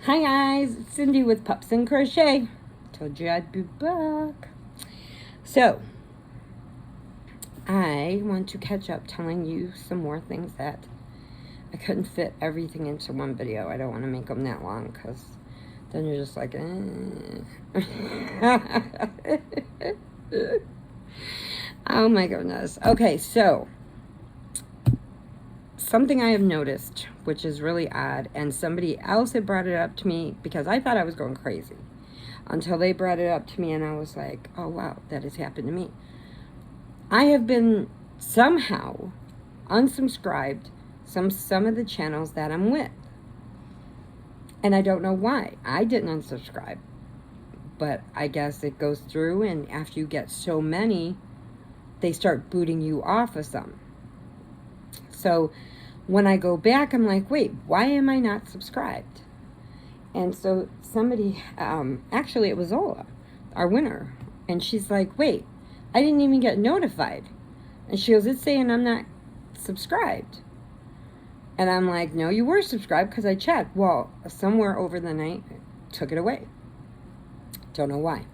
Hi guys, it's Cindy with Pups and Crochet. Told you I'd be back. So, I want to catch up telling you some more things that I couldn't fit everything into one video. I don't want to make them that long because then you're just like, Oh my goodness. Okay, so something I have noticed, which is really odd, and somebody else had brought it up to me because I thought I was going crazy until they brought it up to me, and I was like, oh wow, that has happened to me. I have been somehow unsubscribed some of the channels that I'm with, and I don't know why. I didn't unsubscribe, but I guess it goes through, and after you get so many, they start booting you off of some. So when I go back, I'm like, wait, why am I not subscribed? And so somebody, actually it was Ola, our winner, and she's like, wait, I didn't even get notified. And she goes, it's saying I'm not subscribed. And I'm like, no, you were subscribed because I checked. Well, somewhere over the night, took it away. Don't know why.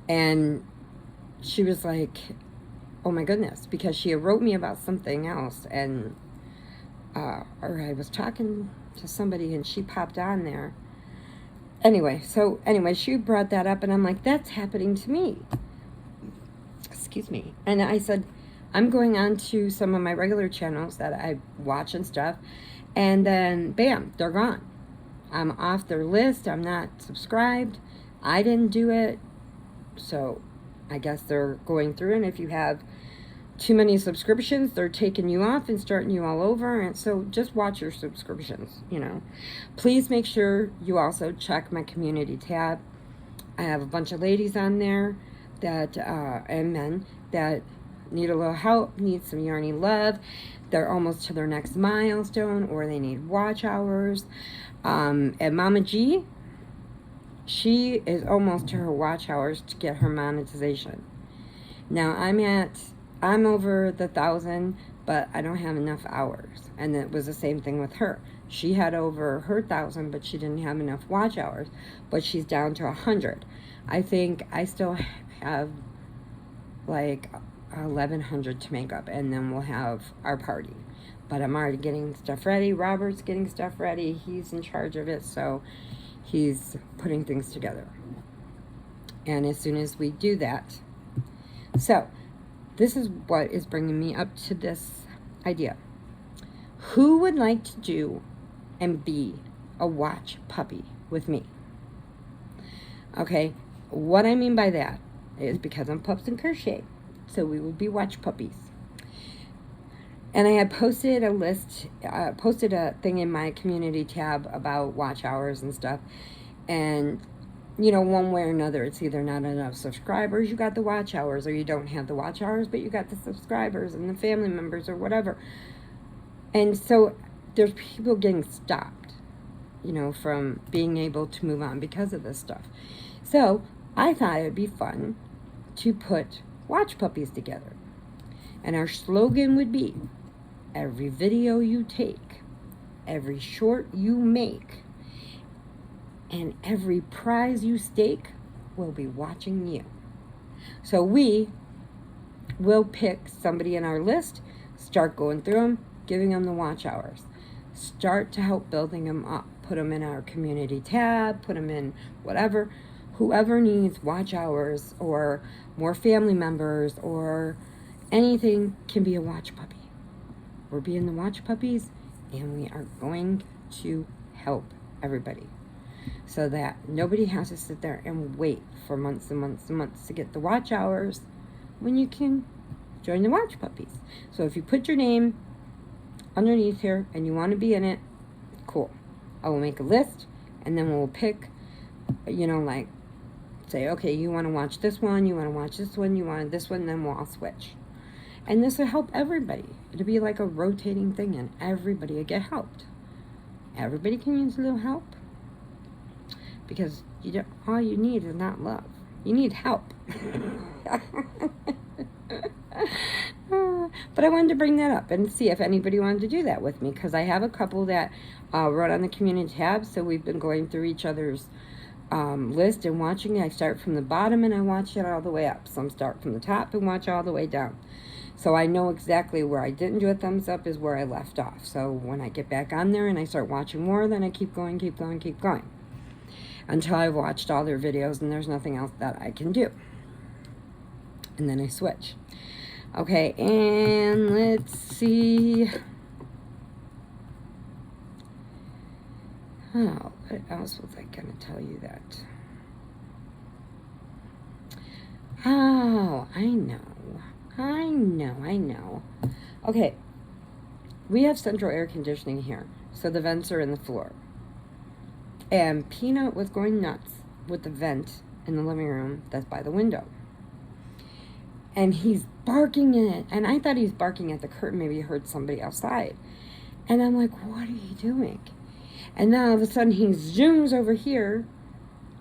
And she was like, oh my goodness, because she wrote me about something else, and or I was talking to somebody and she popped on there. Anyway, she brought that up, and I'm like, that's happening to me. Excuse me. And I said, I'm going on to some of my regular channels that I watch and stuff, and then bam, they're gone. I'm off their list. I'm not subscribed. I didn't do it. So I guess they're going through, and if you have too many subscriptions, they're taking you off and starting you all over. And so just watch your subscriptions, you know. Please make sure you also check my community tab. I have a bunch of ladies on there that and men that need a little help, need some yarny love. They're almost to their next milestone, or they need watch hours. And Mama G, she is almost to her watch hours to get her monetization. Now I'm over the 1,000, but I don't have enough hours. And it was the same thing with her. She had over her 1,000, but she didn't have enough watch hours. But she's down to 100. I think I still have like 1,100 to make up, and then we'll have our party. But I'm already getting stuff ready. Robert's getting stuff ready. He's in charge of it, so he's putting things together. And as soon as we do that, so this is what is bringing me up to this idea. Who would like to do and be a watch puppy with me? Okay, what I mean by that is because I'm Pups and Crochet, so we will be watch puppies. And I had posted a list, posted a thing in my community tab about watch hours and stuff. And, you know, one way or another, it's either not enough subscribers, you got the watch hours, or you don't have the watch hours, but you got the subscribers and the family members or whatever. And so there's people getting stopped, you know, from being able to move on because of this stuff. So I thought it'd be fun to put watch puppies together. And our slogan would be, every video you take, every short you make, and every prize you stake will be watching you. So we will pick somebody in our list, start going through them, giving them the watch hours, start to help building them up, put them in our community tab, put them in whatever. Whoever needs watch hours or more family members or anything can be a watch puppy. We're being the watch puppies, and we are going to help everybody so that nobody has to sit there and wait for months and months and months to get the watch hours when you can join the watch puppies. So if you put your name underneath here and you want to be in it, cool. I will make a list, and then we'll pick, you know, like say, okay, you want to watch this one, you want to watch this one, you want this one, then we'll all switch. And this will help everybody. It'll be like a rotating thing, and everybody will get helped. Everybody can use a little help, because all you need is not love. You need help. But I wanted to bring that up and see if anybody wanted to do that with me, because I have a couple that wrote on the community tab, so we've been going through each other's list and watching it. I start from the bottom and I watch it all the way up. Some start from the top and watch all the way down. So I know exactly where I didn't do a thumbs up is where I left off. So when I get back on there and I start watching more, then I keep going, keep going, keep going. Until I've watched all their videos and there's nothing else that I can do. And then I switch. Okay, and let's see. Oh, what else was I going to tell you that? Oh, I know. Okay, we have central air conditioning here, so the vents are in the floor. And Peanut was going nuts with the vent in the living room that's by the window. And he's barking in it, and I thought he was barking at the curtain. Maybe he heard somebody outside. And I'm like, what are you doing? And then all of a sudden he zooms over here,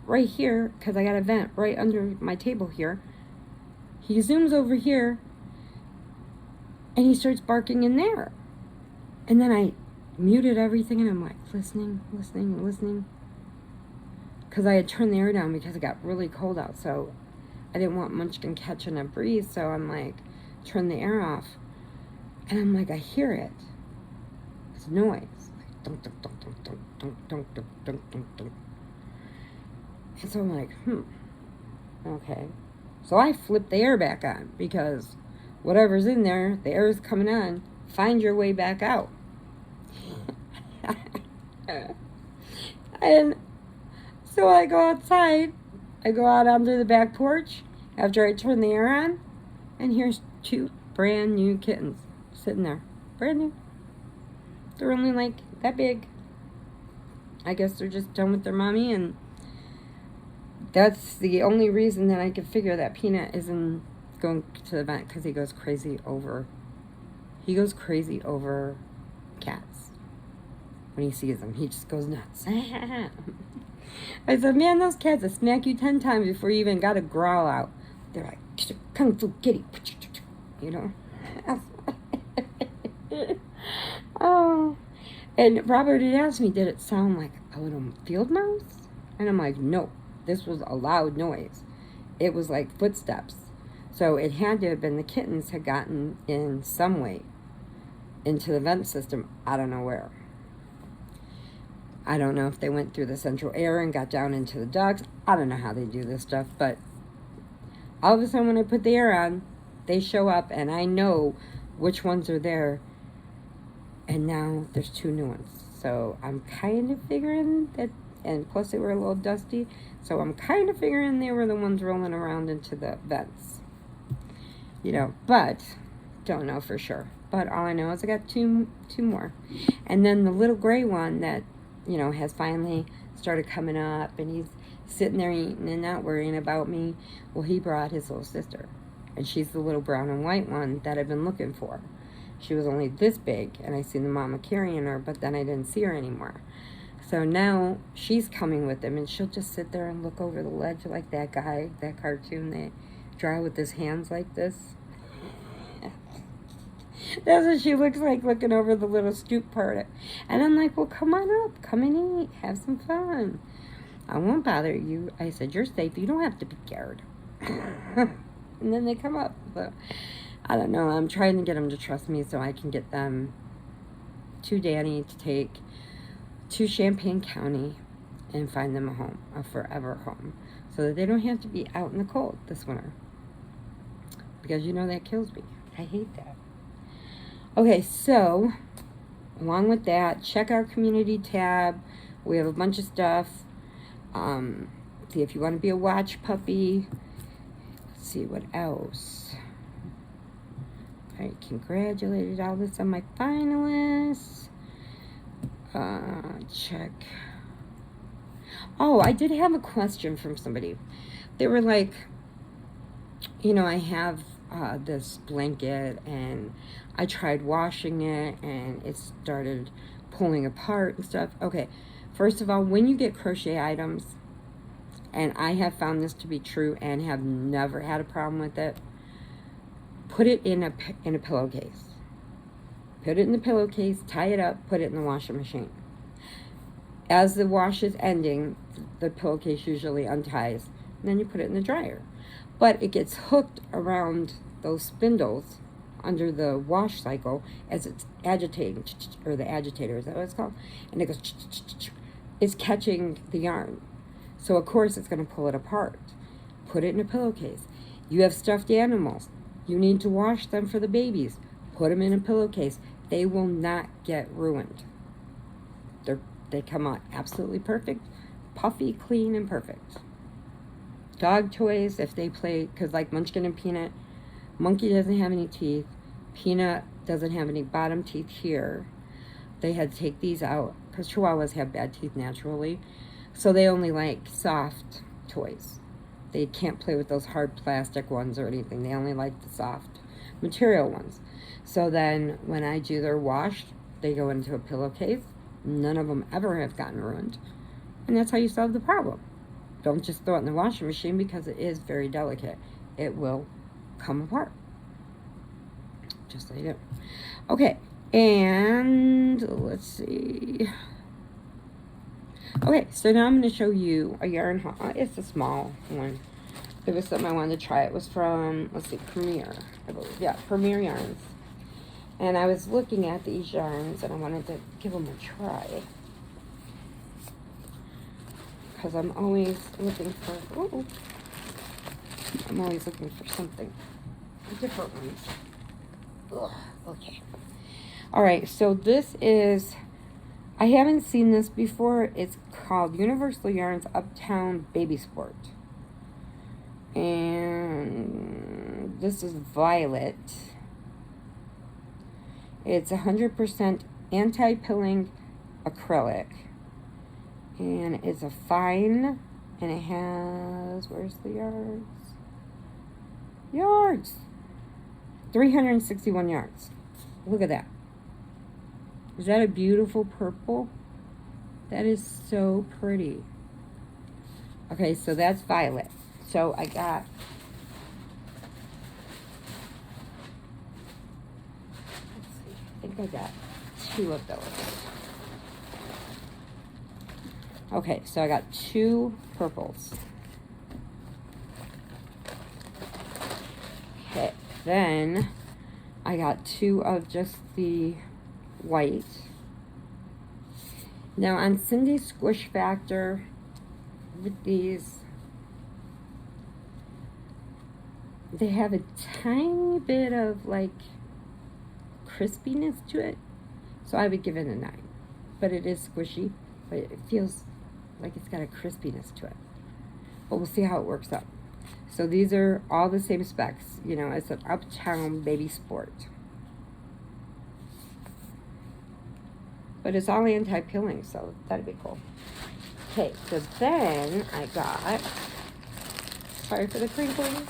right here, because I got a vent right under my table here. He zooms over here, and he starts barking in there. And then I muted everything, and I'm like, listening. Because I had turned the air down because it got really cold out, so I didn't want Munchkin catching a breeze, so I'm like, turn the air off. And I'm like, I hear it. It's noise. Like, dunk, dunk, dunk, dunk, dunk, dunk, dunk, dunk, dunk, dunk, dunk. And so I'm like, okay. So I flipped the air back on, because whatever's in there, the air is coming on. Find your way back out. And so I go outside. I go out onto the back porch after I turn the air on, and here's 2 brand new kittens sitting there. Brand new. They're only like that big. I guess they're just done with their mommy, and that's the only reason that I could figure that Peanut isn't going to the vent, because he goes crazy over cats. When he sees them, he just goes nuts. I said, man, those cats will smack you 10 times before you even got a growl out. They're like, kung fu kitty, you know. Oh, and Robert had asked me, did it sound like a little field mouse? And I'm like, no, this was a loud noise. It was like footsteps. So it had to have been the kittens had gotten in some way into the vent system. I don't know where. I don't know if they went through the central air and got down into the ducts. I don't know how they do this stuff, but all of a sudden when I put the air on, they show up, and I know which ones are there. And now there's 2 new ones. So I'm kind of figuring that, and plus they were a little dusty, so I'm kind of figuring they were the ones rolling around into the vents. You know, but don't know for sure. But all I know is I got two more. And then the little gray one that, you know, has finally started coming up, and he's sitting there eating and not worrying about me. Well, he brought his little sister, and she's the little brown and white one that I've been looking for. She was only this big, and I seen the mama carrying her, but then I didn't see her anymore. So now she's coming with him, and she'll just sit there and look over the ledge like that guy, that cartoon that draw with his hands like this. That's what she looks like, looking over the little stoop part. And I'm like, well, come on up. Come and eat. Have some fun. I won't bother you. I said, you're safe. You don't have to be scared. And then they come up. So, I don't know. I'm trying to get them to trust me so I can get them to Danny to take to Champaign County and find them a home, a forever home, so that they don't have to be out in the cold this winter. Because, you know, that kills me. I hate that. Okay, so along with that, check our community tab. We have a bunch of stuff. See if you want to be a watch puppy. Let's see what else. I congratulated all this on my finalists. Check. Oh, I did have a question from somebody. They were like, you know, I have this blanket, and I tried washing it, and it started pulling apart and stuff. Okay, first of all, when you get crochet items, and I have found this to be true and have never had a problem with it, put it in a pillowcase. Put it in the pillowcase, tie it up, put it in the washing machine. As the wash is ending, the pillowcase usually unties, and then you put it in the dryer. But it gets hooked around those spindles under the wash cycle as it's agitating, or the agitator, is that what it's called? And it goes, it's catching the yarn. So of course it's going to pull it apart. Put it in a pillowcase. You have stuffed animals. You need to wash them for the babies. Put them in a pillowcase. They will not get ruined. They come out absolutely perfect, puffy, clean, and perfect. Dog toys, if they play, because like Munchkin and Peanut, Monkey doesn't have any teeth. Peanut doesn't have any bottom teeth here. They had to take these out because Chihuahuas have bad teeth naturally. So they only like soft toys. They can't play with those hard plastic ones or anything. They only like the soft material ones. So then when I do their wash, they go into a pillowcase. None of them ever have gotten ruined. And that's how you solve the problem. Don't just throw it in the washing machine because it is very delicate. It will come apart. Just like that. Okay, and let's see. Okay, so now I'm going to show you a yarn haul. It's a small one. It was something I wanted to try. It was from, let's see, Premier, I believe. Yeah, Premier Yarns. And I was looking at these yarns, and I wanted to give them a try. Because I'm always looking for, ooh, I'm always looking for something. Different ones. Ugh, okay. Alright, so this is, I haven't seen this before. It's called Universal Yarns Uptown Baby Sport. And this is violet. It's 100% anti-pilling acrylic. And it's a fine, and it has, where's the yards? Yards! 361 yards. Look at that. Is that a beautiful purple? That is so pretty. Okay, so that's violet. So I got, let's see, I think I got 2 of those. Okay, so I got 2 purples. Okay, then I got 2 of just the white. Now on Cindy's Squish Factor, with these, they have a tiny bit of like crispiness to it, so I would give it a 9. But it is squishy, but it feels like it's got a crispiness to it. But we'll see how it works out. So these are all the same specs, you know, it's an Uptown Baby Sport. But it's all anti-pilling, so that'd be cool. Okay, so then I got, sorry for the crinkling.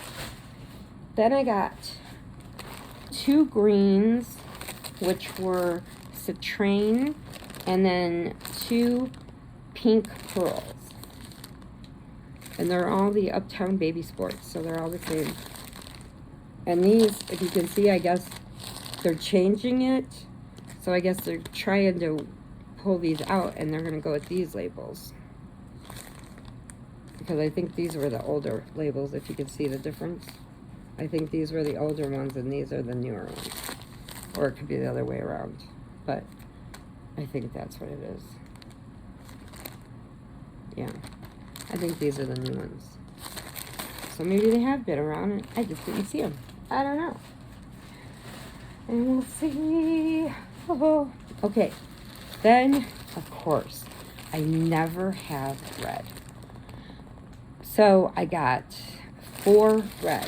Then I got 2 greens, which were citrine, and then 2 pink pearls. And they're all the Uptown Baby Sports, so they're all the same. And these, if you can see, I guess they're changing it. So I guess they're trying to pull these out, and they're going to go with these labels. Because I think these were the older labels, if you can see the difference. I think these were the older ones, and these are the newer ones. Or it could be the other way around. But I think that's what it is. Yeah. I think these are the new ones. So maybe they have been around, and I just didn't see them. I don't know. And we'll see. Oh, okay. Then, of course, I never have red. So I got 4 red.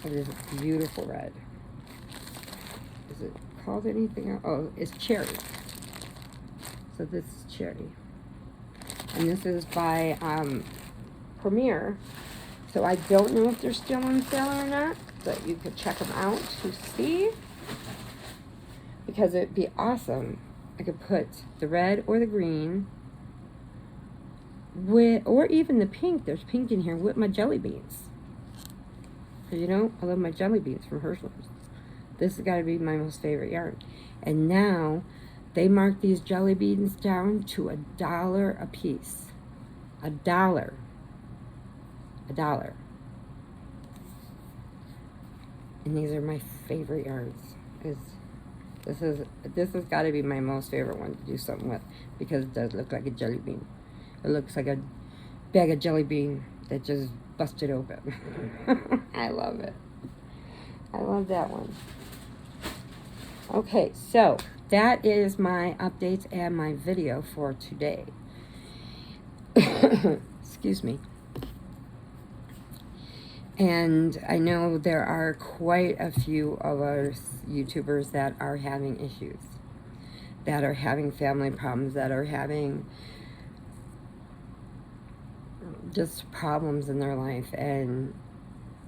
It is a beautiful red. Is it called anything else? Oh, it's cherry. So this is cherry. And this is by Premier. So I don't know if they're still on sale or not, but you could check them out to see. Because it'd be awesome. I could put the red or the green with, or even the pink. There's pink in here with my jelly beans. You know, I love my jelly beans from Herschel's. This has got to be my most favorite yarn. And now they mark these jelly beans down to $1 a piece. $1. $1. And these are my favorite yarns. This has got to be my most favorite one to do something with, because it does look like a jelly bean. It looks like a bag of jelly bean that just busted open. I love it. I love that one. Okay, so that is my updates and my video for today. Excuse me. And I know there are quite a few of us YouTubers that are having issues, that are having family problems, that are having just problems in their life. And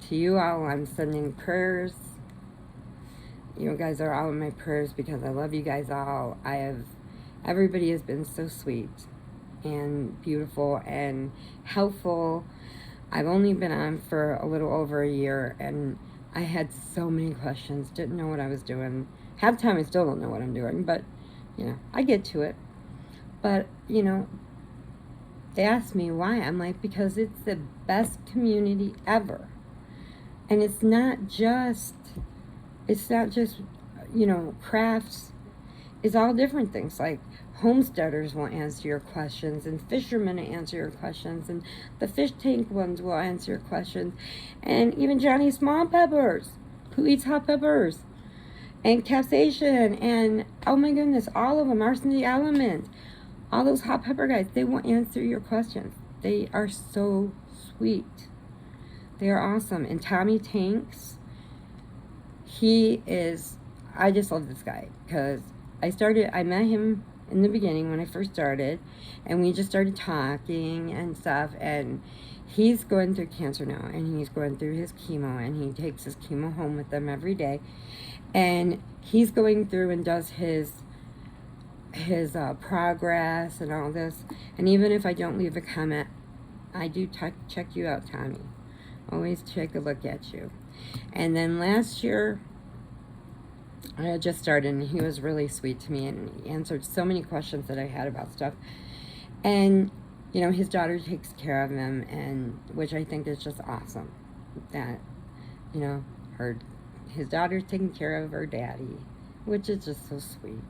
to you all, I'm sending prayers. You guys are all in my prayers because I love you guys all. Everybody has been so sweet and beautiful and helpful. I've only been on for a little over a year, and I had so many questions, didn't know what I was doing. Half the time I still don't know what I'm doing, but, you know, I get to it. But, you know, they asked me why. I'm like, because it's the best community ever. And it's not just, you know, crafts. It's all different things. Like, homesteaders will answer your questions, and fishermen answer your questions, and the fish tank ones will answer your questions, and even Johnny Small Peppers, who eats hot peppers, and Capsation, and oh my goodness, all of them, Arson the Element, all those hot pepper guys, they will answer your questions. They are so sweet. They are awesome. And Tommy Tanks, I just love this guy, because I met him in the beginning when I first started, and we just started talking and stuff, and he's going through cancer now, and he's going through his chemo, and he takes his chemo home with him every day, and he's going through and does his progress and all this. And even if I don't leave a comment, I do check you out, Tommy. Always take a look at you. And then last year, I had just started, and he was really sweet to me, and he answered so many questions that I had about stuff. And, you know, his daughter takes care of him, and which I think is just awesome. That, you know, his daughter's taking care of her daddy, which is just so sweet.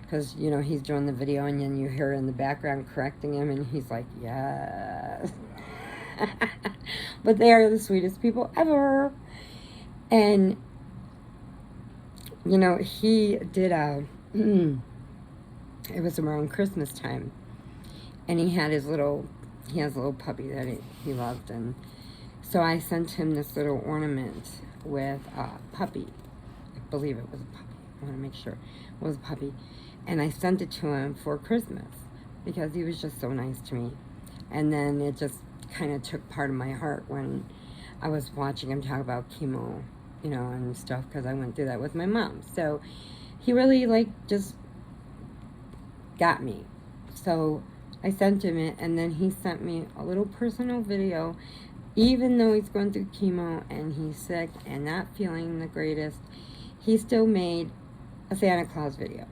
Because, you know, he's doing the video, and then you hear in the background correcting him, and he's like, yes. But they are the sweetest people ever. And, you know, he did it was around Christmas time, and he has a little puppy that he loved, and so I sent him this little ornament with a puppy. I believe it was a puppy. I want to make sure it was a puppy. And I sent it to him for Christmas because he was just so nice to me. And then it just kind of took part of my heart when I was watching him talk about chemo, you know, and stuff, because I went through that with my mom. So he really, like, just got me. So I sent him it, and then he sent me a little personal video. Even though he's going through chemo and he's sick and not feeling the greatest, he still made a Santa Claus video.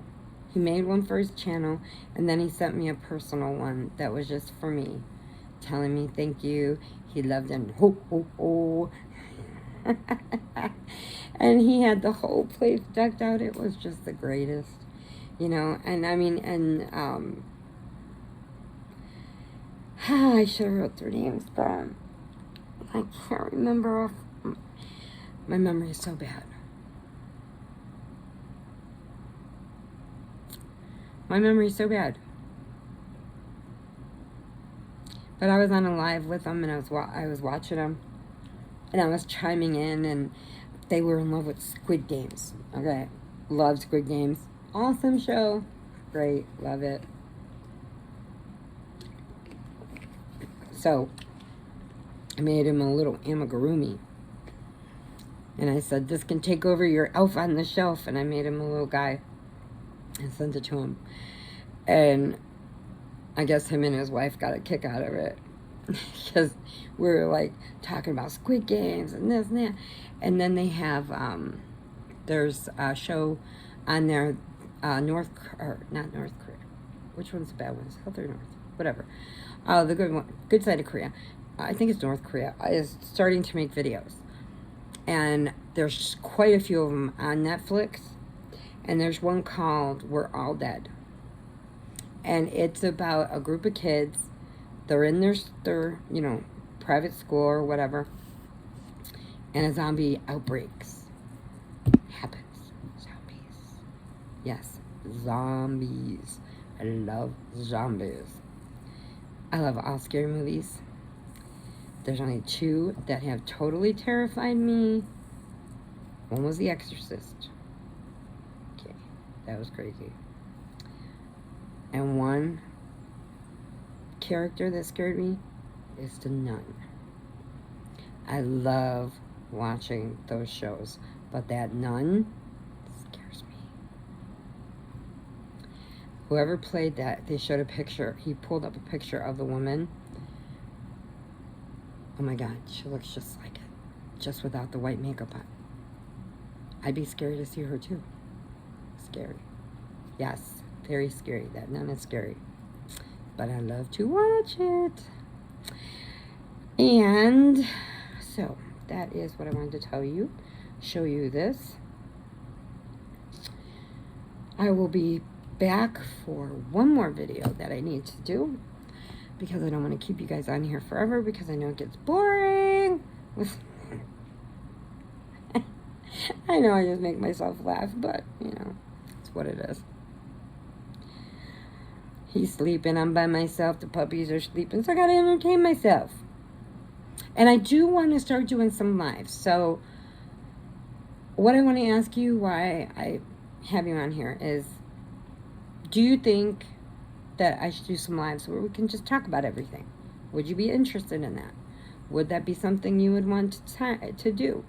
He made one for his channel, and then he sent me a personal one that was just for me, telling me thank you, he loved it, and ho, ho, ho. And he had the whole place decked out. It was just the greatest, you know. And I mean, and I should have wrote their names, but I can't remember. My memory is so bad. My memory is so bad. But I was on a live with them, and I was watching them, and I was chiming in, and they were in love with Squid Games. Okay, love Squid Games. Awesome show. Great, love it. So I made him a little amigurumi, and I said, this can take over your elf on the shelf. And I made him a little guy and sent it to him. And I guess him and his wife got a kick out of it. because we were like talking about Squid Games and this and that. And then they have, there's a show on there, not North Korea. Which one's the bad one? South or North? Whatever. The good one, good side of Korea. I think it's North Korea, is starting to make videos. And there's quite a few of them on Netflix. And there's one called We're All Dead. And it's about a group of kids. They're in their private school or whatever. And a zombie outbreaks. Happens. Zombies. Yes, zombies. I love zombies. I love all scary movies. There's only 2 that have totally terrified me. One was The Exorcist. Okay, that was crazy. And one character that scared me is The Nun. I love watching those shows, but that nun scares me. Whoever played that, they showed a picture. He pulled up a picture of the woman. Oh my God, she looks just like it, just without the white makeup on. I'd be scared to see her too. Scary. Yes, very scary. That nun is scary. But I love to watch it. And so that is what I wanted to tell you. Show you this. I will be back for one more video that I need to do, because I don't want to keep you guys on here forever, because I know it gets boring. I know I just make myself laugh, but, it's what it is. He's sleeping, I'm by myself, the puppies are sleeping, so I gotta entertain myself. And I do want to start doing some lives. So what I want to ask you, why I have you on here, is, do you think that I should do some lives where we can just talk about everything? Would you be interested in that? Would that be something you would want to do?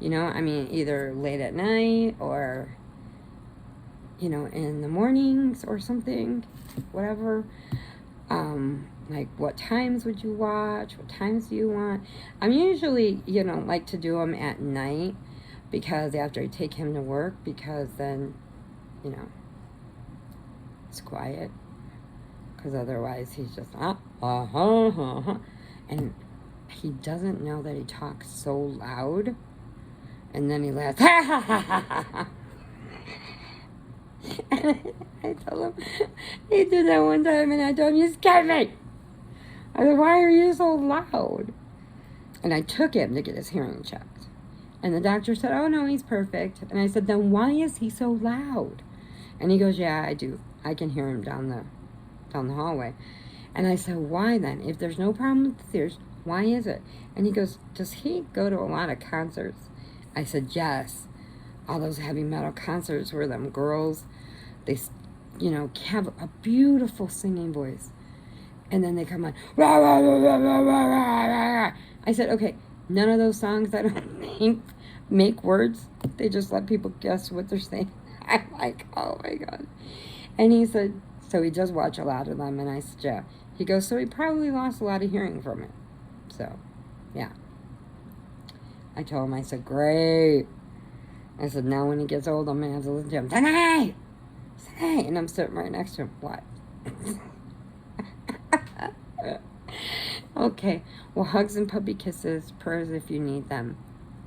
Either late at night or, in the mornings or something, whatever. Like, what times would you watch? What times do you want? I'm usually, like to do them at night, because after I take him to work, because then, it's quiet. Because otherwise he's just, and he doesn't know that he talks so loud, and then he laughs, and I told him, he did that one time, and I told him, you scared me. I said, why are you so loud? And I took him to get his hearing checked. And the doctor said, oh no, he's perfect. And I said, then why is he so loud? And he goes, yeah, I do. I can hear him down the hallway. And I said, why then? If there's no problem with the ears, why is it? And he goes, does he go to a lot of concerts? I said, yes. All those heavy metal concerts where them girls, they, have a beautiful singing voice. And then they come on, rah, rah, rah, rah, rah, rah, rah, rah. I said, okay, none of those songs that don't make words. They just let people guess what they're saying. I'm like, oh my God. And he said, so he does watch a lot of them. And I said, yeah. He goes, so he probably lost a lot of hearing from it. So, yeah. I told him, I said, great. I said, now when he gets old, I'm going to have to listen to him. Tonight! Tonight! And I'm sitting right next to him. What? Okay. Well, hugs and puppy kisses, prayers if you need them.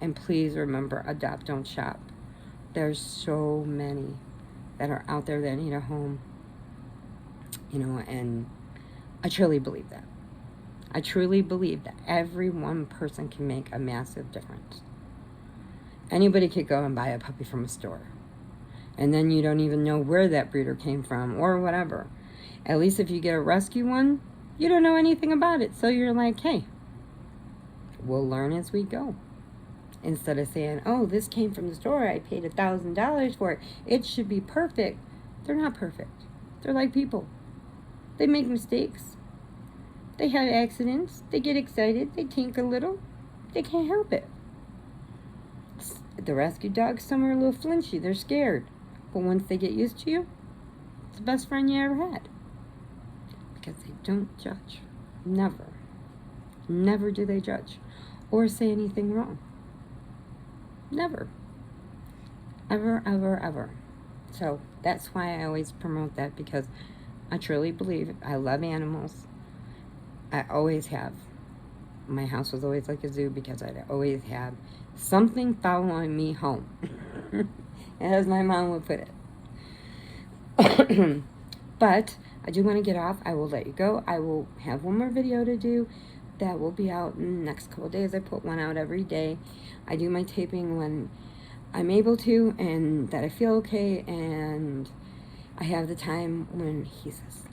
And please remember, adopt, don't shop. There's so many that are out there that need a home. And I truly believe that. I truly believe that every one person can make a massive difference. Anybody could go and buy a puppy from a store. And then you don't even know where that breeder came from or whatever. At least if you get a rescue one, you don't know anything about it. So you're like, hey, we'll learn as we go. Instead of saying, oh, this came from the store, I paid $1,000 for it, it should be perfect. They're not perfect. They're like people. They make mistakes. They have accidents. They get excited. They tink a little. They can't help it. The rescue dogs, some are a little flinchy. They're scared. But once they get used to you, it's the best friend you ever had. Because they don't judge. Never. Never do they judge or say anything wrong. Never. Ever, ever, ever. So that's why I always promote that, because I truly believe I love animals. I always have. My house was always like a zoo because I'd always have something following me home, as my mom would put it. But I do want to get off. I will let you go. I will have one more video to do that will be out in the next couple of days. I put one out every day. I do my taping when I'm able to and that I feel okay, and I have the time when he's asleep.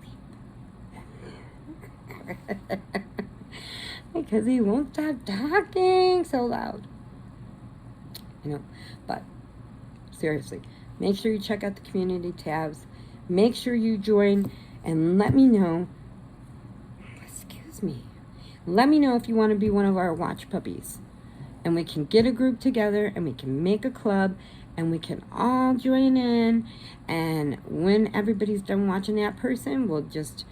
Because he won't stop talking so loud. You know, but seriously, make sure you check out the community tabs. Make sure you join and let me know. Excuse me. Let me know if you want to be one of our watch puppies. And we can get a group together and we can make a club and we can all join in. And when everybody's done watching that person, we'll just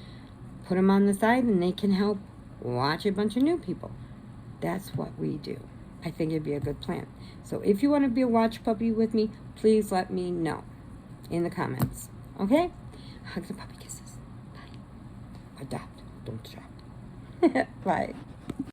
put them on the side and they can help watch a bunch of new people. That's what we do. I think it'd be a good plan. So if you want to be a watch puppy with me, please let me know in the comments. Okay? Hugs and puppy kisses. Bye. Adopt. Don't shop. Bye.